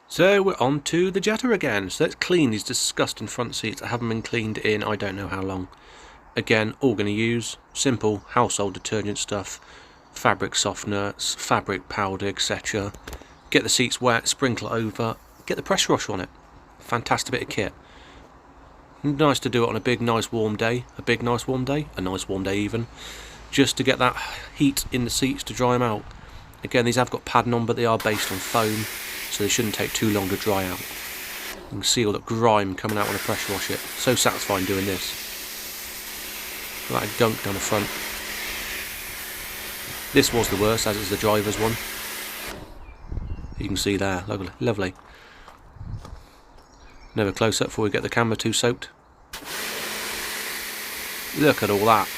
So we're on to the Jetta again. So let's clean these disgusting front seats that haven't been cleaned in I don't know how long. Again, all going to use simple household detergent stuff, fabric softeners, fabric powder, etc. Get the seats wet, sprinkle it over, get the pressure washer on it. Fantastic bit of kit. Nice to do it on a big nice warm day, a nice warm day even, just to get that heat in the seats to dry them out. Again, these have got padding on, but they are based on foam, so they shouldn't take too long to dry out. You can see all that grime coming out when I pressure wash it. So satisfying doing this. Like a gunk down the front. This was the worst, as is the driver's one. You can see there, lovely. Another close up before we get the camera too soaked. Look at all that.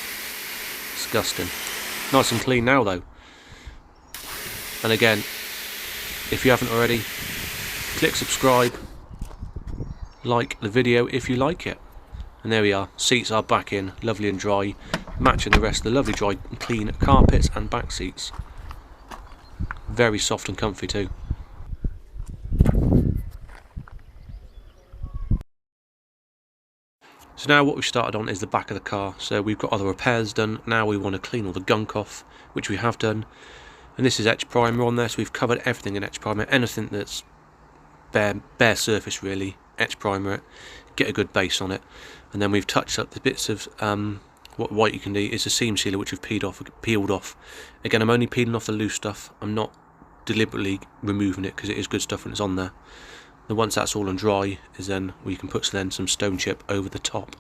Disgusting. Nice and clean now though. And again, if you haven't already, click subscribe, like the video if you like it. And there we are, seats are back in, lovely and dry, matching the rest of the lovely dry and clean carpets and back seats. Very soft and comfy too. So now what we've started on is the back of the car. So we've got other repairs done. Now we want to clean all the gunk off, which we have done. And this is etch primer on there, so we've covered everything in etch primer. Anything that's bare surface really, etch primer it, get a good base on it. And then we've touched up the bits of what white you can do is a seam sealer, which we've peeled off. Again, I'm only peeling off the loose stuff. I'm not deliberately removing it because it is good stuff when it's on there. And once that's all on dry, is then we can put some stone chip over the top.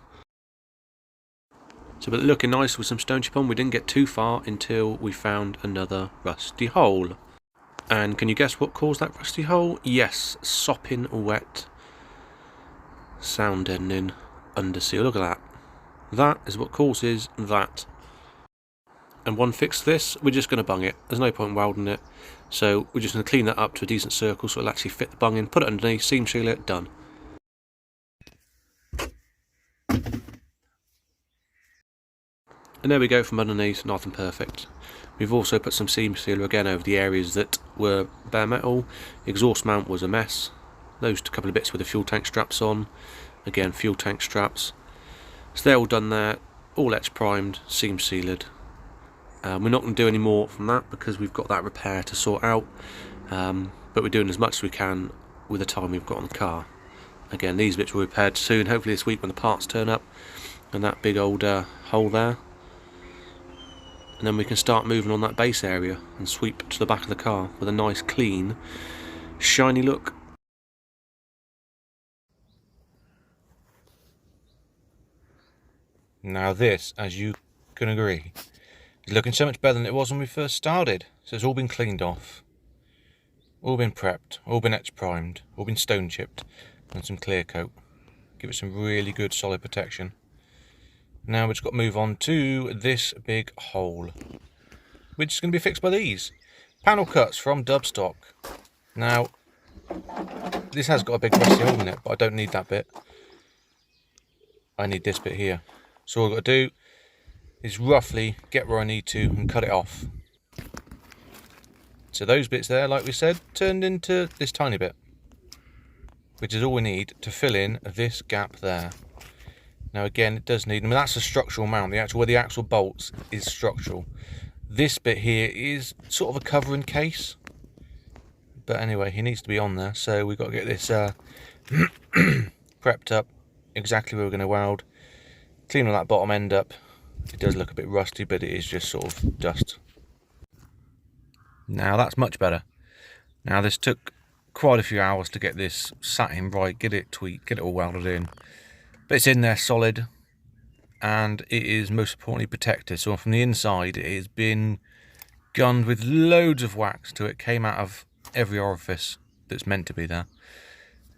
So but looking nice with some stone chip on, we didn't get too far until we found another rusty hole. And can you guess what caused that rusty hole? Yes, sopping wet sound deadening underseal. Look at that. That is what causes that. And one fix to this, we're just going to bung it. There's no point in welding it. So we're just going to clean that up to a decent circle so it'll actually fit the bung in, put it underneath, seam seal it, done. And there we go from underneath, nice and perfect. We've also put some seam sealer again over the areas that were bare metal. Exhaust mount was a mess. Those couple of bits with the fuel tank straps on. Again, fuel tank straps. So they're all done there, all etch primed, seam sealed. We're not going to do any more from that because we've got that repair to sort out. But we're doing as much as we can with the time we've got on the car. Again, these bits will be repaired soon, hopefully this week when the parts turn up. And that big old hole there. And then we can start moving on that base area and sweep to the back of the car with a nice, clean, shiny look. Now this, as you can agree, is looking so much better than it was when we first started. So it's all been cleaned off, all been prepped, all been etch primed, all been stone chipped, and some clear coat. Give it some really good solid protection. Now we've just got to move on to this big hole, which is going to be fixed by these panel cuts from Dubstock. Now this has got a big rusty hole in it, but I don't need that bit. I need this bit here. So all I've got to do is roughly get where I need to and cut it off. So those bits there, like we said, turned into this tiny bit, which is all we need to fill in this gap there. Now again, it does need, I mean that's a structural mount, where the actual bolts is structural. This bit here is sort of a covering case. But anyway, he needs to be on there, so we've got to get this prepped up exactly where we're going to weld. Clean all that bottom end up. It does look a bit rusty, but it is just sort of dust. Now that's much better. Now this took quite a few hours to get this sat in right, get it tweaked, get it all welded in. But it's in there solid, and it is most importantly protected. So from the inside it has been gunned with loads of wax till it came out of every orifice that's meant to be there.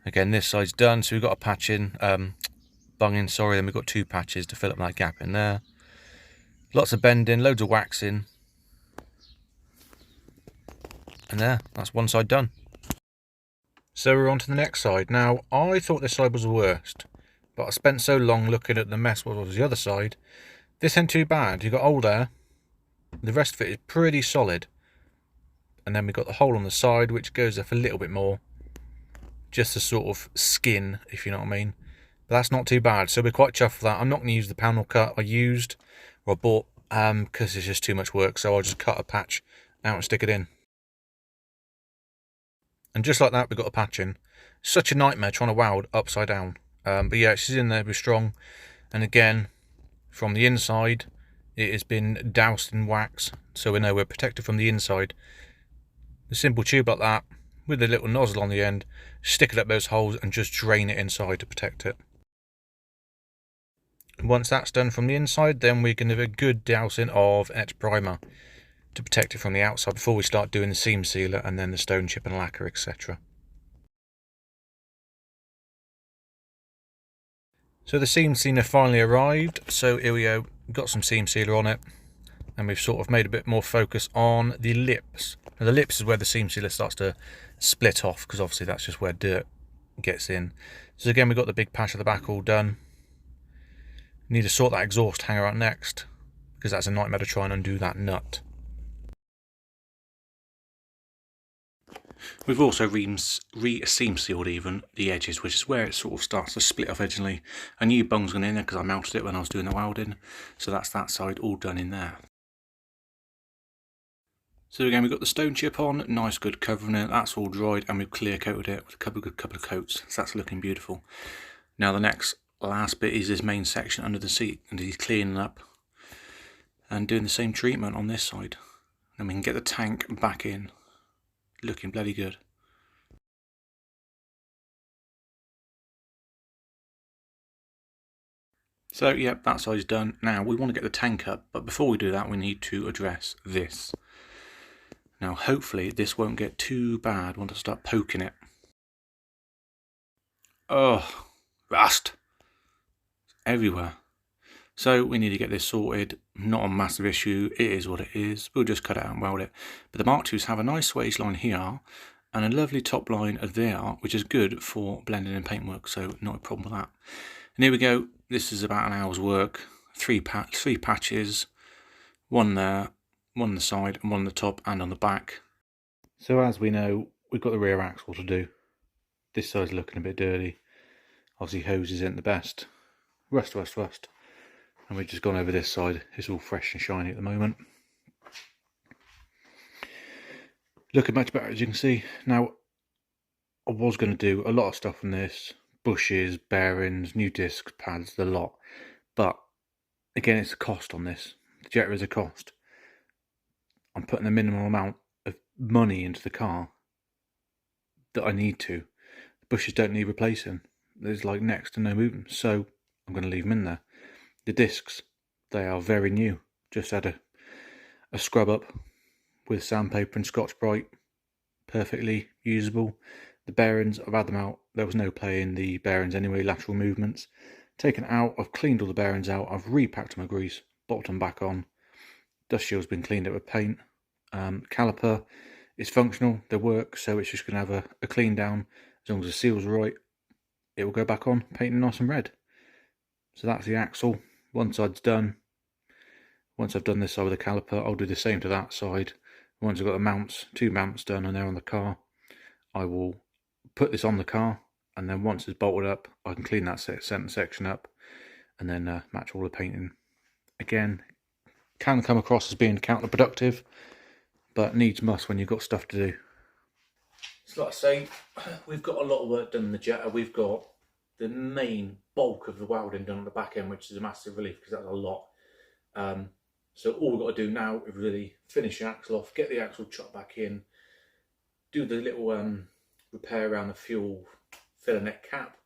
Again, this side's done, so we've got a patch in, bung in, sorry, then we've got two patches to fill up that gap in there. Lots of bending, loads of wax in. And there, that's one side done. So we're on to the next side. Now, I thought this side was the worst, but I spent so long looking at the mess what was the other side. This ain't too bad. You've got old air. The rest of it is pretty solid. And then we've got the hole on the side, which goes up a little bit more. just the sort of skin, if you know what I mean. But that's not too bad, so we're quite chuffed for that. I'm not going to use the panel cut I used or I bought because it's just too much work, so I'll just cut a patch out and stick it in. And just like that, we got a patch in. Such a nightmare trying to weld upside down. But yeah, she's in there, we're strong. And again, from the inside, it has been doused in wax, so we know we're protected from the inside. A simple tube like that, with a little nozzle on the end, stick it up those holes and just drain it inside to protect it. Once that's done from the inside, then we can have a good dousing of etch primer to protect it from the outside before we start doing the seam sealer and then the stone chip and lacquer, etc. So the seam sealer finally arrived, so here we go, got some seam sealer on it, and we've sort of made a bit more focus on the lips. Now the lips is where the seam sealer starts to split off, because obviously that's just where dirt gets in. So again, we've got the big patch at the back all done. Need to sort that exhaust hanger out next, because that's a nightmare to try and undo that nut. We've also re-seam sealed even the edges, which is where it sort of starts to split off originally. A new bung's gone in there because I melted it when I was doing the welding, so that's that side all done in there. So again, we've got the stone chip on, nice good covering it, that's all dried, and we've clear coated it with a couple of coats, so that's looking beautiful. Now the next last bit is this main section under the seat, and he's cleaning up and doing the same treatment on this side. Then we can get the tank back in, looking bloody good. So yep, that side's done. Now we want to get the tank up, but before we do that we need to address this. Now hopefully this won't get too bad once I start poking it. Oh, rust everywhere. So we need to get this sorted. Not a massive issue, it is what it is. We'll just cut it out and weld it. But the Mark IIs have a nice swage line here and a lovely top line there, which is good for blending and paintwork, so not a problem with that. And here we go. This is about an hour's work. Three patches, one there, one on the side, and one on the top and on the back. So as we know, we've got the rear axle to do. This side's looking a bit dirty. Obviously hose isn't the best. Rust. And we've just gone over this side. It's all fresh and shiny at the moment. Looking much better, as you can see. Now, I was going to do a lot of stuff on this. Bushes, bearings, new discs, pads, the lot. But, again, it's a cost on this. The Jetta is a cost. I'm putting the minimum amount of money into the car that I need to. The bushes don't need replacing. There's like next to no movement. So, I'm going to leave them in there. The discs, they are very new. Just had a scrub up with sandpaper and Scotch-Brite. Perfectly usable. The bearings, I've had them out. There was no play in the bearings anyway, lateral movements. Taken out, I've cleaned all the bearings out. I've repacked them with grease, bolted them back on. Dust shield's been cleaned up with paint. Caliper is functional, they work, so it's just going to have a clean down. As long as the seal's right, it will go back on, painted nice and red. So that's the axle. One side's done. Once I've done this side with the caliper, I'll do the same to that side. Once I've got the mounts, 2 mounts done and they're on the car, I will put this on the car, and then once it's bolted up, I can clean that centre section up and then match all the painting. Again, can come across as being counterproductive, but needs must when you've got stuff to do. So like I say, we've got a lot of work done in the Jetta. We've got the main bulk of the welding done on the back end, which is a massive relief because that's a lot. So all we've got to do now is really finish the axle off, get the axle chopped back in, do the little repair around the fuel filler neck cap.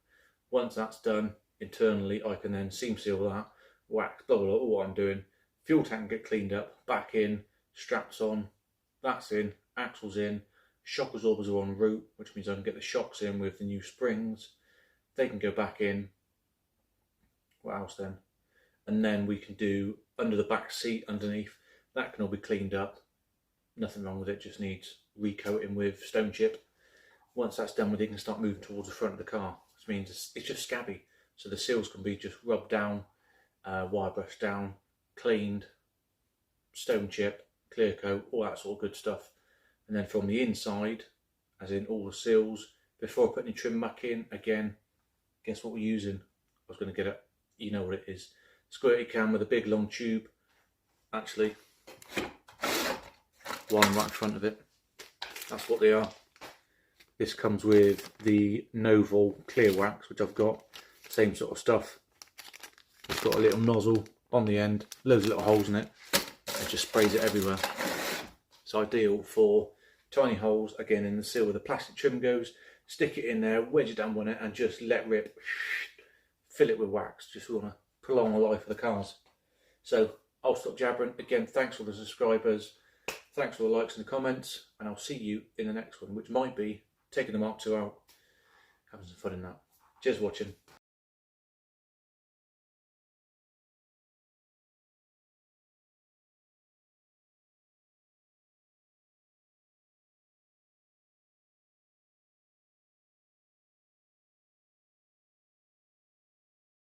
Once that's done, internally I can then seam seal that, wax, blah blah blah, all what I'm doing. Fuel tank get cleaned up, back in, straps on, that's in, axle's in, shock absorbers are en route, which means I can get the shocks in with the new springs. They can go back in. What else then? And then we can do under the back seat underneath. That can all be cleaned up. Nothing wrong with it, just needs recoating with stone chip. Once that's done with it, you can start moving towards the front of the car. Which means it's just scabby. So the seals can be just rubbed down, wire brushed down, cleaned, stone chip, clear coat, all that sort of good stuff. And then from the inside, as in all the seals, Before I put any trim back in, again, guess what we're using? I was going to get it, you know what it is. Squirty can with a big long tube. Actually, one right in front of it. That's what they are. This comes with the Novel clear wax, which I've got. Same sort of stuff. It's got a little nozzle on the end, loads of little holes in it. It just sprays it everywhere. It's ideal for tiny holes, again in the seal where the plastic trim goes. Stick it in there, wedge it down on it, and just let rip. Fill it with wax. Just want to prolong the life of the cars. So I'll stop jabbering. Again, thanks for the subscribers. Thanks for the likes and the comments. And I'll see you in the next one, which might be taking the Mk2 out. Having some fun in that. Cheers for watching.